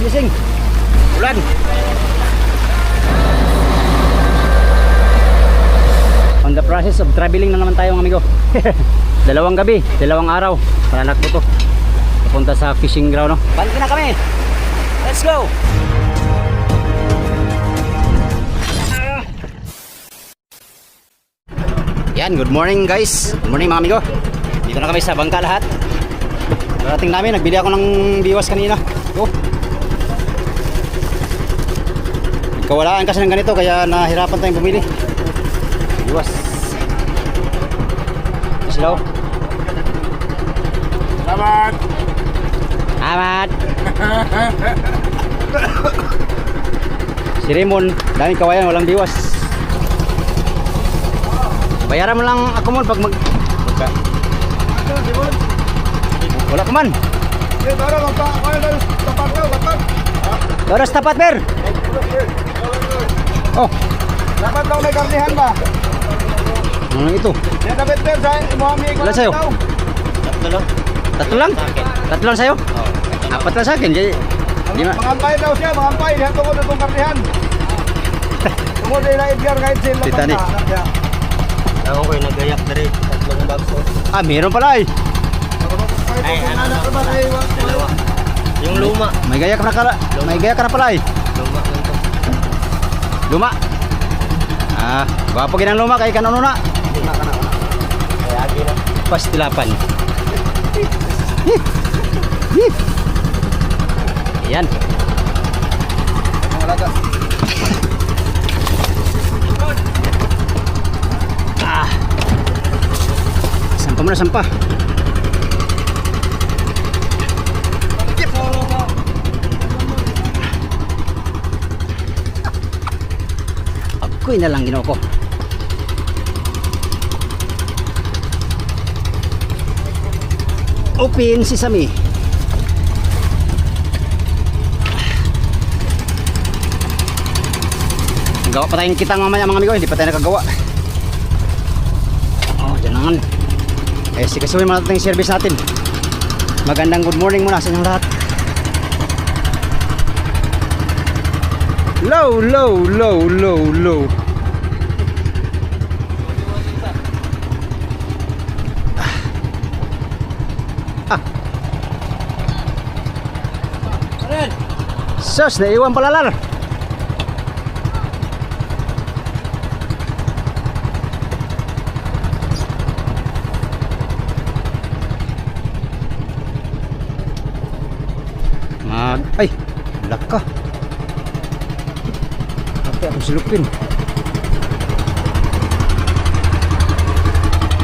gising. Ulan. On the process of traveling na naman tayo mga amigo. Dalawang gabi, dalawang araw para nagputo. Papunta sa fishing ground, no? Balik na kami. Let's go. Yan, good morning guys. Good morning mga amigo. Dito na kami sa bangka lahat. Darating namin, nagbili ako ng biwas kanina. Oh. Kawalaan kasi ng ganito kaya nahirapan tayong bumili. Biwas. Hello. Selamat. Selamat. Si Raymond, daming kawayan, walang biwas. Bayaran mo lang ako mo pag wala ka man. Oras tapat, Ber. Oh. Dapat daw may karnihan ba? Ano ito? Yan dapat Ber, Muhammad. Wala sa'yo? Tatlo lang? Tatlo lang sa'yo? Apat lang sa akin. Mangampay daw siya, mangampay. Yan tungkol na itong karnihan. Tungkol na Edgar kahit sila. Titanic. Ako ko'y nagayak na rin. Tatlong bagso. Ah, meron pala eh. Ay, ano ba? Dalawa. Yung luma. May gaya ka na pala. May gaya ka na pala eh. Luma lang to. Luma. Ah, gwapo ginang luma kay kanono na. Luma ka na. Kaya agi na. Pastilapan. Yan. Ah. Sampa mo na, sampa. Ako'y na lang ginawa ko. Open sesame. Gawa pa tayong kitang mamaya mga amigo, hindi pa tayo nakagawa. Oh, dyan naman. Eh, sikasuhin mo natin yung service natin. Magandang good morning muna sa inyong lahat. Low, low, low, low, low. Sus, naiwan pala lar. Ay, laka. Pati ako silupin.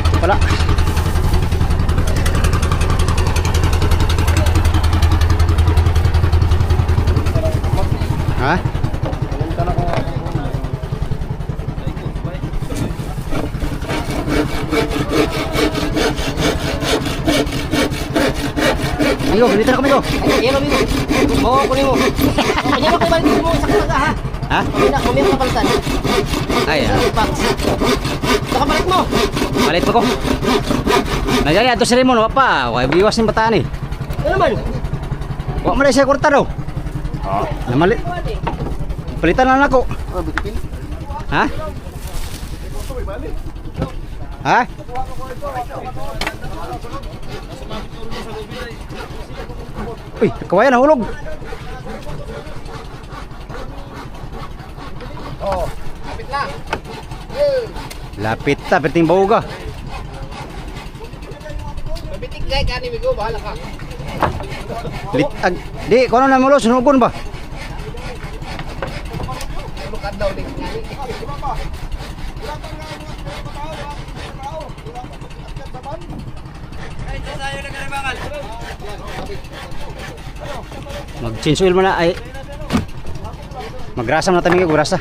Ito pala. Ha? Ayo, dito na kami ko. Ayan, amigo. Oo, kunin mo. Kanya mo balik mo sa kalaga, ha? Ha? Kumin mo kapalitan. Ay, ha? Saka balik mo. Malit pa ko. Nagyaya, ito si Raymond, wapa. Huwag biwas yung bataan eh. Ano naman? Huwag mo na siya kurta daw. Namalit. Palitan lang ako. Ha? Ha? Uy, kawayan nahulog. Oh, kapit na. Lapit ta, perting bauga. Kapitik guys, kani migo, bahala ka. Di, kono na mulo, sunugon ba? Lukan daw din. Mag-change oil mo na ay. Magrasam na tayo ng gurasa.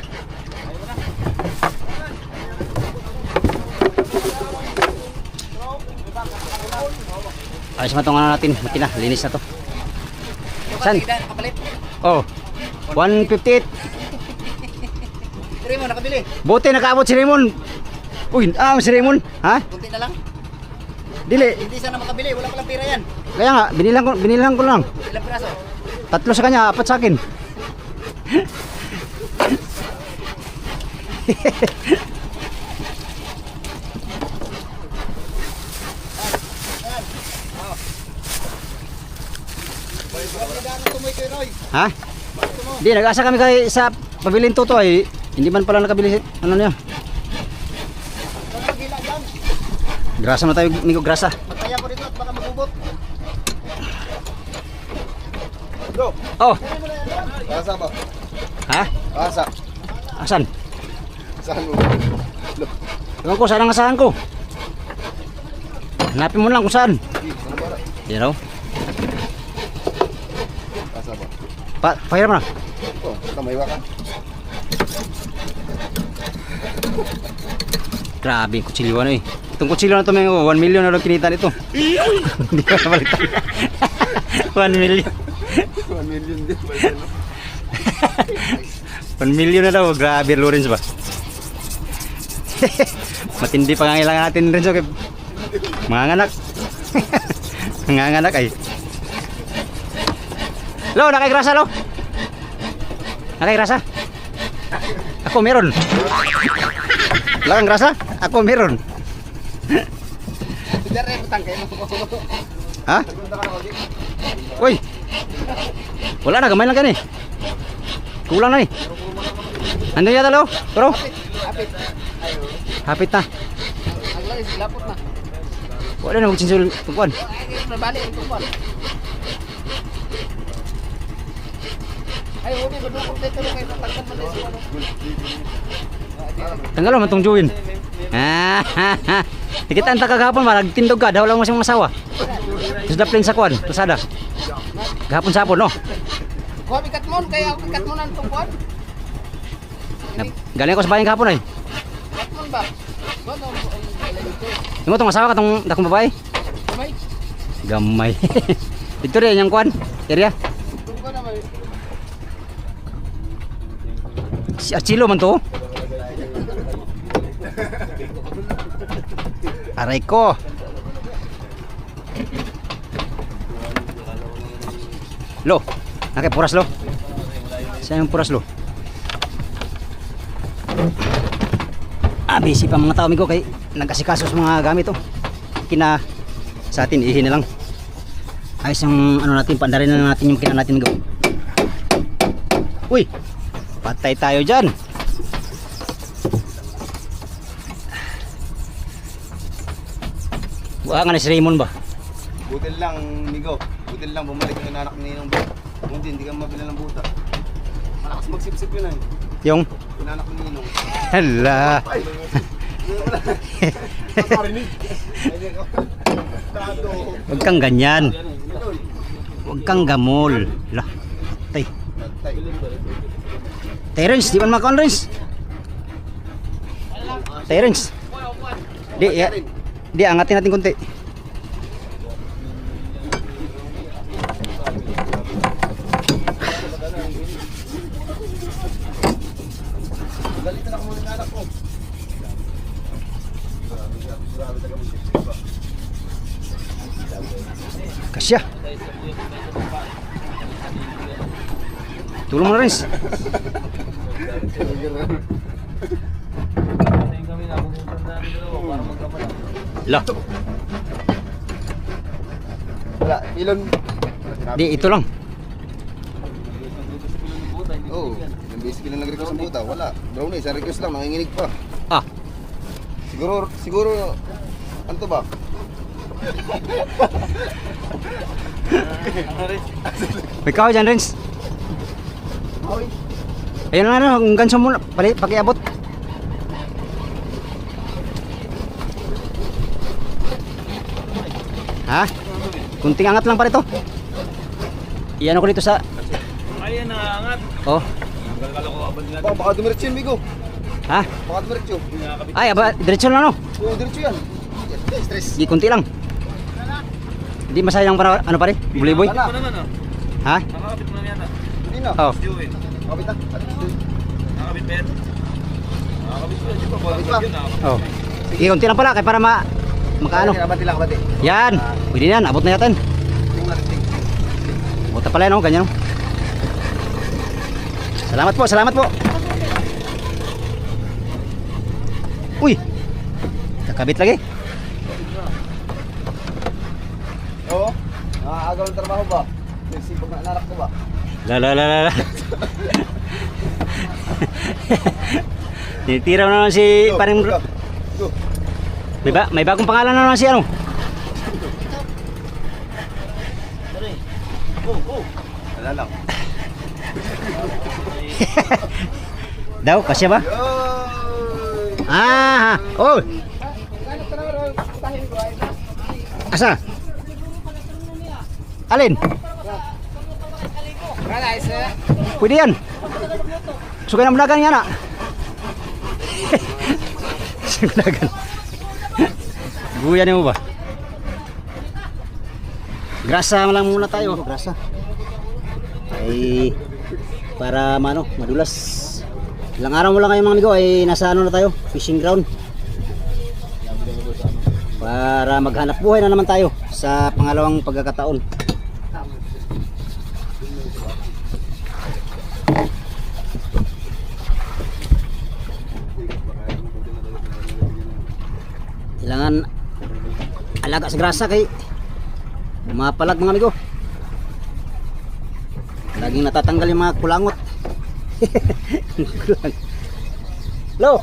Ayos matungan natin, makina, linis na to. San? Oh, 158. Raymond, nakabili. Buti nakaabot si Raymond. Uy, si Raymond. Ha? Kunti na lang. Dili. Hindi sana makabili, wala palang pira yan. Kaya nga, binilang ko lang. Ilang piraso? 3 sa kanya, 4 sa akin. Ha? Di, nag-asa kami kay sa pabiling toto ay hindi man pala nakabili ano niya. Grasa na tayo, Migo, grasa. Magkaya ko dito at baka magubot. Go. Oh, Asa ba? ha? Asa. Asan? Saan mo? Ewan ko, saan ang asahan ko? Hanapin mo lang kung saan. You know? Asa ba? Pahiram na. Oh, kamay ka. Grabe, kutsilyo ano eh. Itong kutsilyo na ito, may 1 million na lang kinita nito. Hindi ko nabalitan. 1 million. 1 million din ba yan? 1 million na daw. Grabe, Lawrence ba? Matindi pangangailangan natin rin so kay manganganak. Manganganak ay. Lo, nakaigrasa lo. Nakaigrasa. Ako meron. Wala kang grasa? Ako meron. Dire utang kayo mo. Ha? Uy. Wala na, gamay lang kan eh. Kulang na eh. Ano yata lo? Pero? Hapit na. Ang langis, lapot na. Wala na magsinsul tungkuan. Ay, nabalik ang tungkol. Ay, huwag mo dito kayo tatangkan mo na ito. Tanggal mo itong juwin. Kita ang takagahapon ba? Nagtindog ka. Daw lang mo siyang masawa. Terus daplin sa kuan. Tusada. Gahapon sa hapon, no? Huwag ikat mo, kaya ikat mo na ang tungkol. Galing ako sa bayan kahapon ay. Ikat mo ba? Huwag ang ito. Yung itong asawa ka itong dakong babae? May Gamay. Ito rin yung kuan. Area. tungkol naman. Si Archilo man to. Aray ko. Lo, nakay puras lo. Saan yung puras lo? Busy pa mga tao migo kay nag-asikaso sa mga gamit oh. Kina sa atin ihin na lang. Ayos yung ano natin, pandarin na natin yung kina natin migo. Uy, patay tayo dyan. Wala nga na si Raymond ba? Butil lang, Migo. Butil lang, bumalik yung anak ni Ninong buta. Kung hindi ka mabila ng buta. Malakas magsipsip yun eh. Yung Pinanak ni Ninong. hala. Huwag kang ganyan. Huwag kang gamol. Lah. Tay. Terence, di ba makaon Renz? Terence. Di, ya. Di, angatin natin konti. Galit na ako muna ng anak ko. Kasya. Tulong mo na Renz. Lah. Wala, pilon. Di, ito lang. Oo, yung basic lang nag-request ng buta. Wala, brownie, sa request lang, nanginginig pa. Ah, Siguro, ano to ba? may kahoy dyan Renz. Ayun lang ano, ang ganso mo, pakiabot. Ha? Kunting angat lang pa rito. Iyan ako dito sa... Ayan na angat. Oh, Baka dumiretso yun, Migo. ha? Baka dumiretso. Ay, aba, diretso lang no. Oo, diretso yan. Stress. Di, kunti lang. Hindi masayang para, ano pare? Buliboy? Wala. Ito naman oh. Ha? Nakakabit mo na yata. Hindi na. Oh. Joey. Kapit na. Nakakabit pa yan. Nakakabit pa yan. Di ba? Kapit pa. Yun ah. Oh. Sige, kunti lang pala, kaya para makaano. Kabati lang, kabati. Yan, pwede na yan, abot na yata yan. Tingnan natin. Abot na pala yan, oh, ganyan oh. Salamat po, salamat po. Uy. Kakabit lagi. Oo. Nakakagaw ng trabaho ba? Nagsipag na anak ko ba? La. Tinitira na naman si paring Go. may bagong pangalan na naman si ano. Wala lang. Daw, kasya ba? Yoy! Ah, oh. Asa? Alin? Pwede yan. Suka na mudagan yan na. Mudagan. Guyan mo ba? Grasa lang muna tayo. Grasa. Ay, para madulas. Ilang araw mo lang kayo mga amigo ay nasa ano na tayo, fishing ground. Para maghanap buhay na naman tayo sa pangalawang pagkakataon. Kailangan alaga sa grasa kay mapalag mga amigo. Laging natatanggal yung mga kulangot. Lo.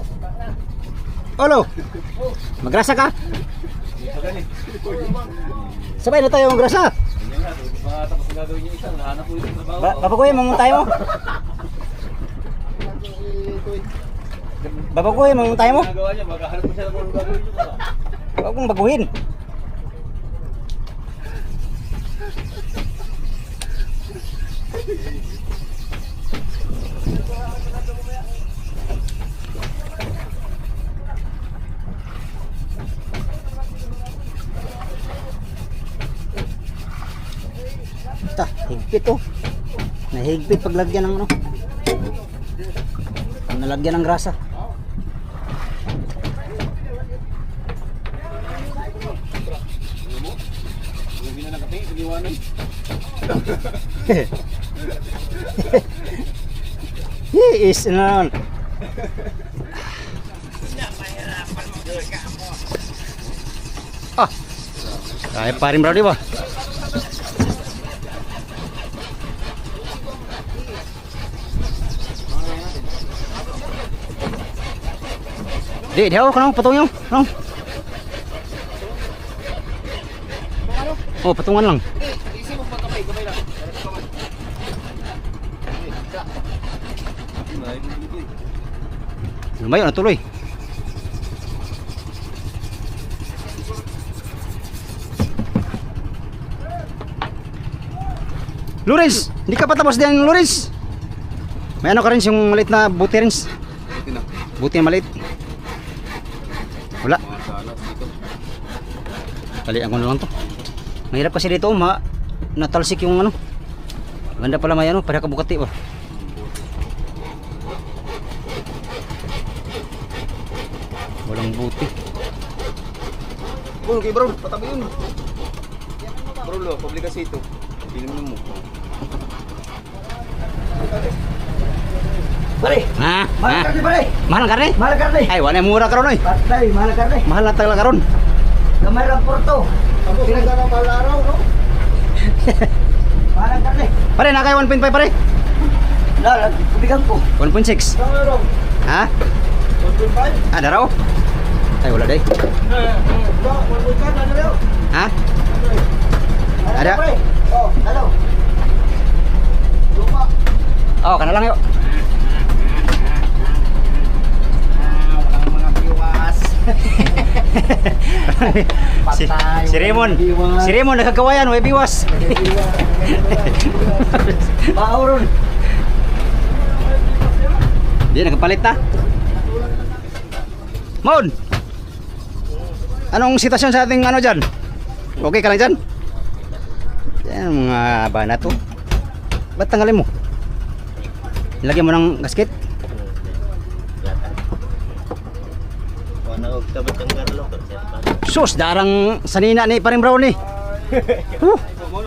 Olo. Magrasa ka? Sabay na tayo magrasa. Tapos na gagawin yung isa, nahanap po yung trabaho. Babaguhin mo tayo mo. Babaguhin mo tayo mo. Nagawa niya, maghahanap po siya ng kung gagawin niyo ba? Huwag mong baguhin. Ta, higpit oh. Nahigpit paglagyan ng ano. Nalagyan ng grasa. Hindi na nakating, iniwanan. He is naman. Ah. Kaya pa rin bro, di ba? Di ako kanong patong yung. Kanong. Oh, patungan lang. Isi mo pa kamay lang. Lumayo na tuloy. Lawrence, hindi ka pa tapos din Lawrence. May ano ka rin yung maliit na buti rin. Buti na. Buti na maliit. Wala. Mga salas dito. Talian ko na lang to. Mahirap kasi dito, natalsik yung ano. Ganda pala may ano, para kabukati ba. Walang buti. Oh, okay bro, patabi yun. Bro, lo, publikasi ito. Film mo. Pare, Ha? mahal Ha? karne pare. Mahal ang karne? Mahal karne. Ay, wala mura karon oy. Patay, mahal karne. Mahal na talaga karon. Gamay lang porto. Ako, pinagka ng malaraw, no? Mahal karne. Pare, nakay 1.5 pare. Lalag, kubigan ko. 1.6. Malaraw. Ha? 1.5? Ah, daraw. Ay, wala day. Ba, 1.5, ano raw? Ha? Mahal Ada. pare. Oh, halo. Luma. Oh, kana lang yo. Walang mga biwas. si, si Raymond. Si Raymond nagkagawayan, may biwas. Bauron. Di nagpalit na. Mon. Anong sitwasyon sa ating ano diyan? Okay ka lang diyan? Yan mga bana to. Ba't tanggalin mo? Ilagyan mo ng gasket? Sus, darang sanina ni paring brown ni.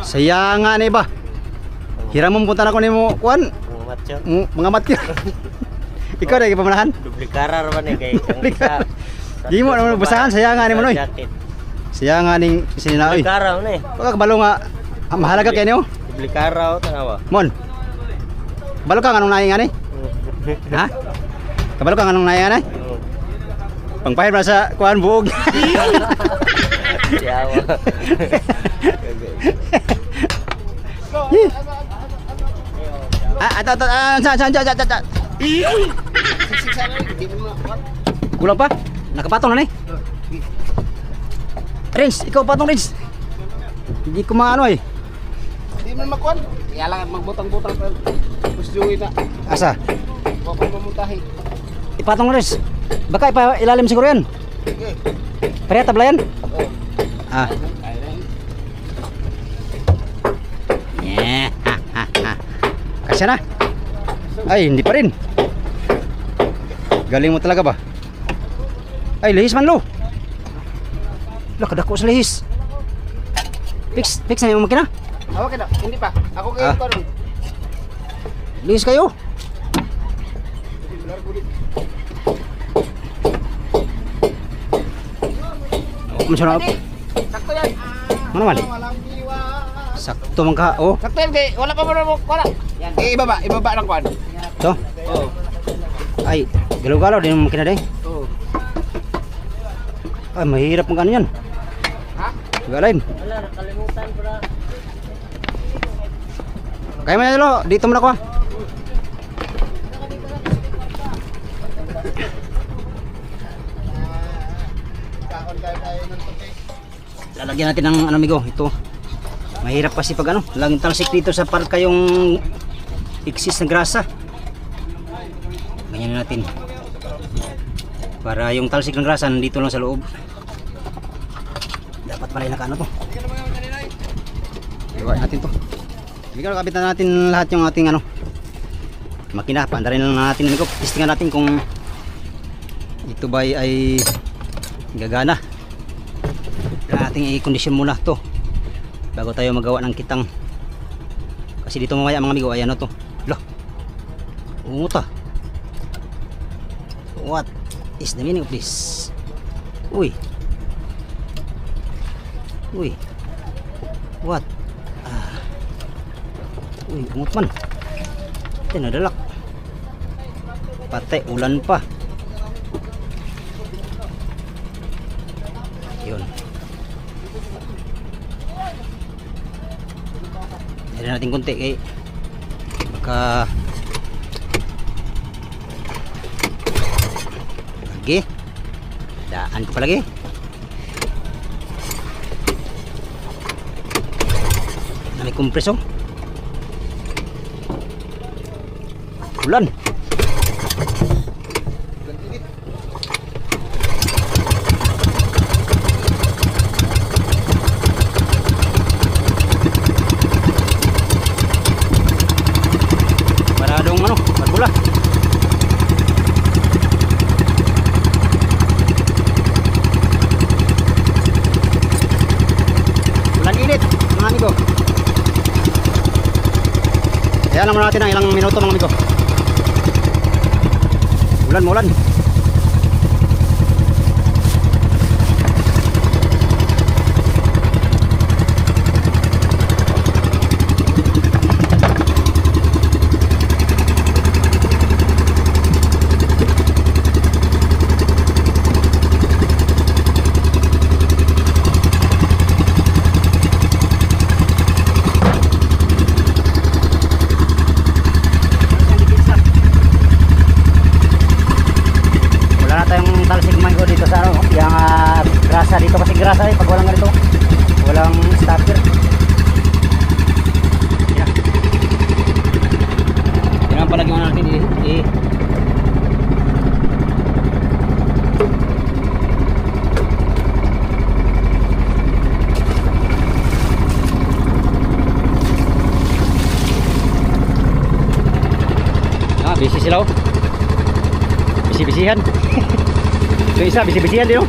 Saya nga ni ba? Hiram mo punta na ko ni mo kuan. amateur. Mga matyo. Ikaw na ipamanahan. Duplikara raman eh kay kang Duplikara. isa. Di mo naman basahan sayangan ni mo noy. Jacket. Sayangan ning sininaoy. Duplikara man eh. Pagka kabalo nga mahalaga kay niyo. Duplikara o tanawa. Mon. Kabalo ka nganong naing ani? Ha? Kabalo ka nganong naing ani? Pangpahid na sa kuan buog. Yawa. Sa. Kulang pa? Nakapatong na ni. Rins, ikaw patong Rins. Hindi ko maano eh. Hindi man makuan. Kaya lang magbutang-butang pa. Gusto na. Asa? Huwag kang mamutahi. Ipatong Rins. Baka ilalim siguro yan. Sige. Pareha tabla yan? Oo. Ah. Ay, ay. Yeah. Kasya na. Ay, hindi pa rin. Galing mo talaga ba? Ay, lihis man lo. Lo, kadako sa lihis. Fix na yung makina. Okay na. Hindi pa. Ako kayo ko ron. Lihis kayo. Masya Allah. Sakto yan. Mana man? Walang iwa. Sakto man ka. Oh, Sakto yan kay. Wala pa mo wala. Yan. Ibaba. Ibaba ng kuan. to. Oo. Ay, galaw-galaw din yung makina din. Oo. Ay, mahirap mag ano yan. Ha? Galaim. Wala nakalimutan para. Kaya mo yan lo, dito mo na ko ah. Kaon tayo ng toke. Lalagyan natin ng ano amigo, ito. Mahirap kasi pag ano, laging talsik dito sa parka yung excess na grasa. Ganyan natin. Para yung talsik ng grasa nandito lang sa loob. Dapat pala yung nakaano to. Iwan natin to. Bigyan kapitan natin lahat yung ating ano makina. Paandarin lang natin amigo. Testingan natin kung ito ba ay gagana. Ating i-condition muna to bago tayo magawa ng kitang, kasi dito mamaya mga amigo ay ano to, lo umuta. What is the meaning of this? Uy what uy umut man tinadalak patay ulan pa yun. Hindi natin konti kay baka lagi daan ko palagi na may kompreso ulan. Paradong ano, magbula. Ulan init, mga amigo. Kaya naman natin ang ilang minuto mga amigo. Ulan mo ulan. Wala na tayong talsik mango dito sa ano, yung grasa dito kasi grasa eh pag walang ganito. Walang starter. Yan. Yan ang palagi natin busy sila oh. Bisi-bisihan. Yung isa, bisi-bisihan din oh.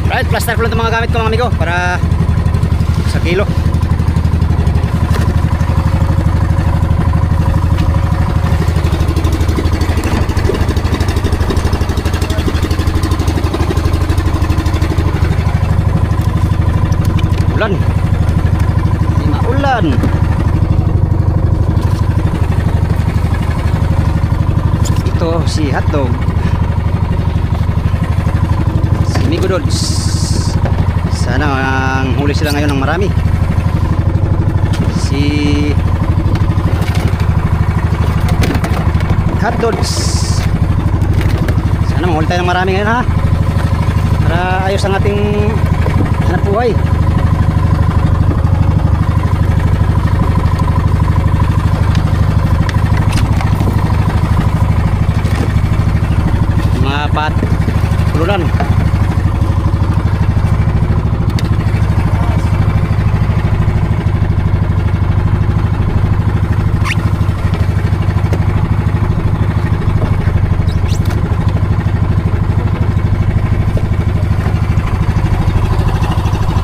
Right, plaster ko lang itong mga gamit ko mga amigo para sa kilo. si Hotdog. Si Migo Dods. Sana ang huli sila ngayon ng marami. Si Hotdogs. Sana mahuli tayo ng marami ngayon ha. Para ayos ang ating hanap buhay. Mga pulunan.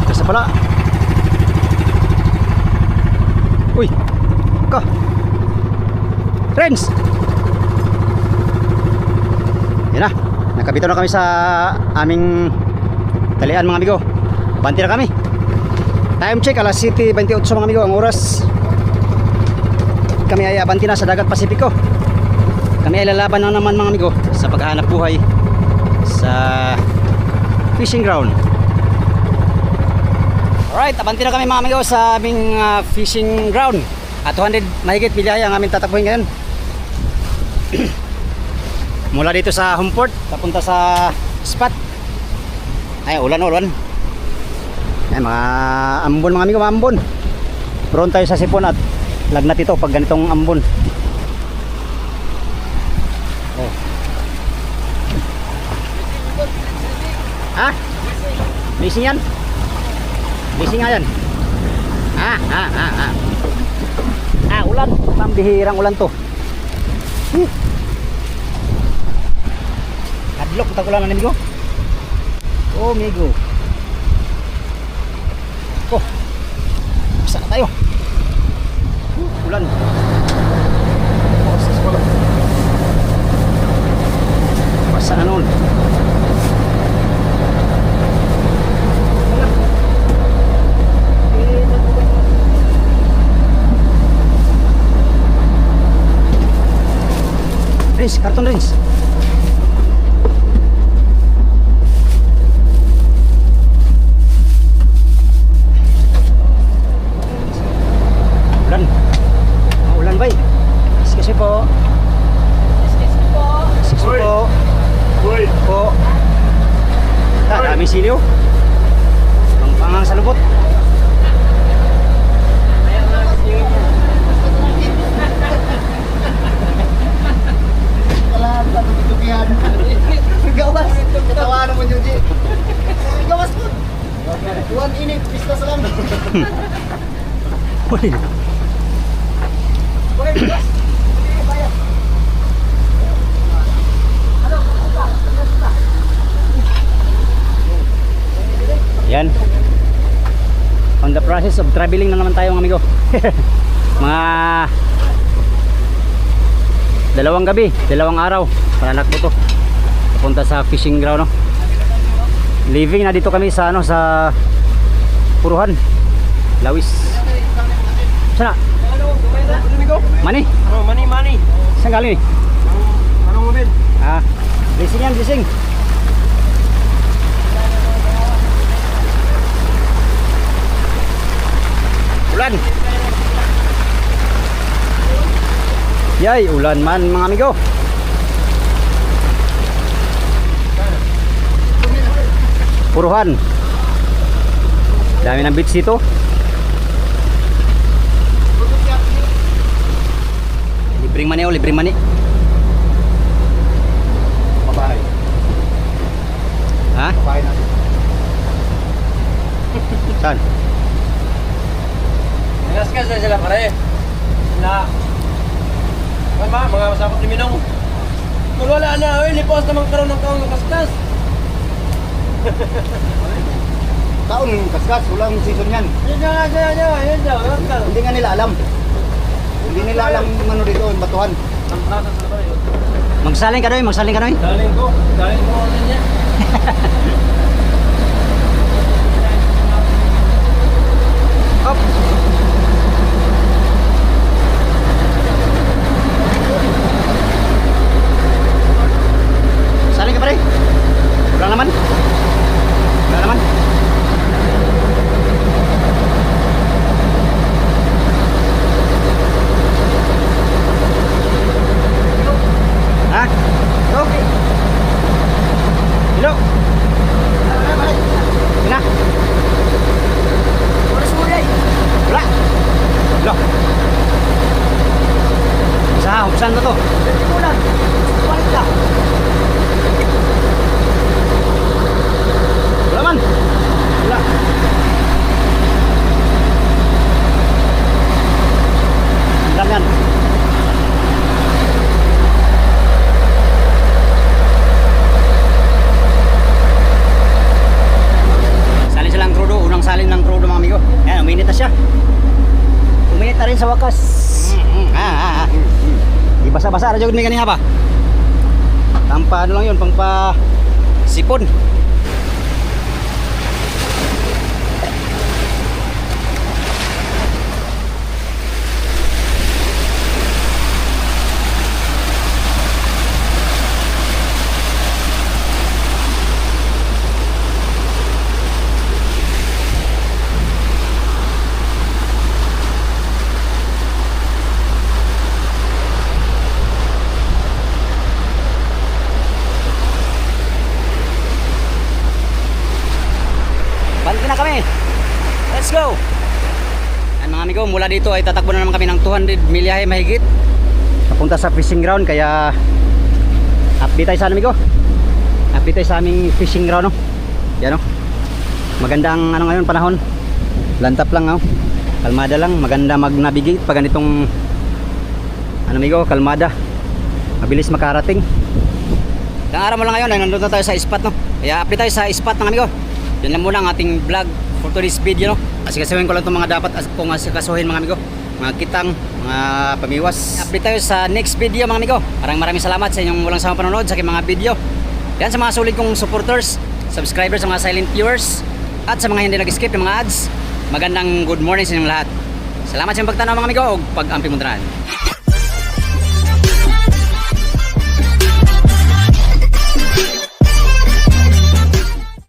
Kasi pala. Uy. Ka. Friends. Yan na, nakabito na kami sa aming talian mga amigo. Banti na kami. Time check, alas 7:28 mga amigo ang oras. Kami ay abanti na sa dagat Pasipiko. Kami ay lalaban na naman mga amigo sa paghahanap buhay sa fishing ground. Alright, abanti na kami mga amigo sa aming fishing ground. At 200 mahigit bilyaya ang aming tatakbuhin ngayon. Mula dito sa Homeport papunta sa spot. Ay, ulan. Ay, mga ambon mga amigo, mga ambon. Prone tayo sa sipon at lagnat ito pag ganitong ambon. Oh. Ah? Missing yan? Missing nga yan? Ulan. Pambihirang ulan to. Kadlok kita ulan amigo. Oh, amigo. Oh. Bisa na tayo. Ulan. Basa na nun. Rins, karton Rins. Ulan bay. Excuse me po. Excuse me po. Uy! Po. Dami siliw. Pangpangang sa lubot. Gawas. Katawanan mo, Joji. Gawas po. Tuwan init, pista sa lang. Uy. Yan. On the process of traveling na naman tayo mga amigo. Mga dalawang gabi, dalawang araw para nakbo to. Papunta sa fishing ground no. Living na dito kami sa sa Puruhan. Lawis. Sana? Mani? Oh, mani. Saan galing eh? Anong mobil? Blessing yan, blessing. Ulan. Yay, ulan man mga amigo. Puruhan. Dami ng beach dito. Libreng mani o, libreng mani. Babae. Ha? Babae natin. Saan? Nagaskas na sila pare. Na mga masapot ni Minong. Kung wala na, lipos naman karoon ng taong nakaskas. Taon kaskas, walang season yan. Yun daw. Hindi nga nila alam. Hindi nila alam yung ano dito, yung batuhan. Ang prata sa pare. Magsaling ka doon, magsaling ka doon. Daling ko niya. Up. Saan na to? Ulan. Balik ka. Wala man. Wala. Andam yan. Salin silang crudo. Unang salin ng crudo mga amigo. Ayan, uminit na siya. Uminit na rin sa wakas. Di basa-basa na jud may kanina pa. Tampa ano lang yun, pang pa sipon. Balik na kami. Let's go. Yan mga amigo, mula dito ay tatakbo na naman kami ng 200 milyahe mahigit. Papunta sa fishing ground, kaya update tayo sa amigo. Update tayo sa aming fishing ground, no. Yan, no. Magandang ano ngayon panahon. Lantap lang, no. Kalmada lang, maganda mag-navigate pag ganitong ano amigo, kalmada. Mabilis makarating. Ilang araw mo lang ngayon ay nandun na tayo sa spot, no. Kaya update tayo sa spot ng amigo. Yan lang muna ang ating vlog for today's video, no. Asikasuhin ko lang itong mga dapat kung asikasuhin mga amigo. Mga kitang, mga pamiwas. Update tayo sa next video mga amigo. Maraming salamat sa inyong walang sawang panonood sa aking mga video. Yan sa mga sulit kong supporters, subscribers, sa mga silent viewers, at sa mga hindi nag-skip ng mga ads. Magandang good morning sa inyong lahat. Salamat sa inyong pagtanaw mga amigo o pag-amping muntaran.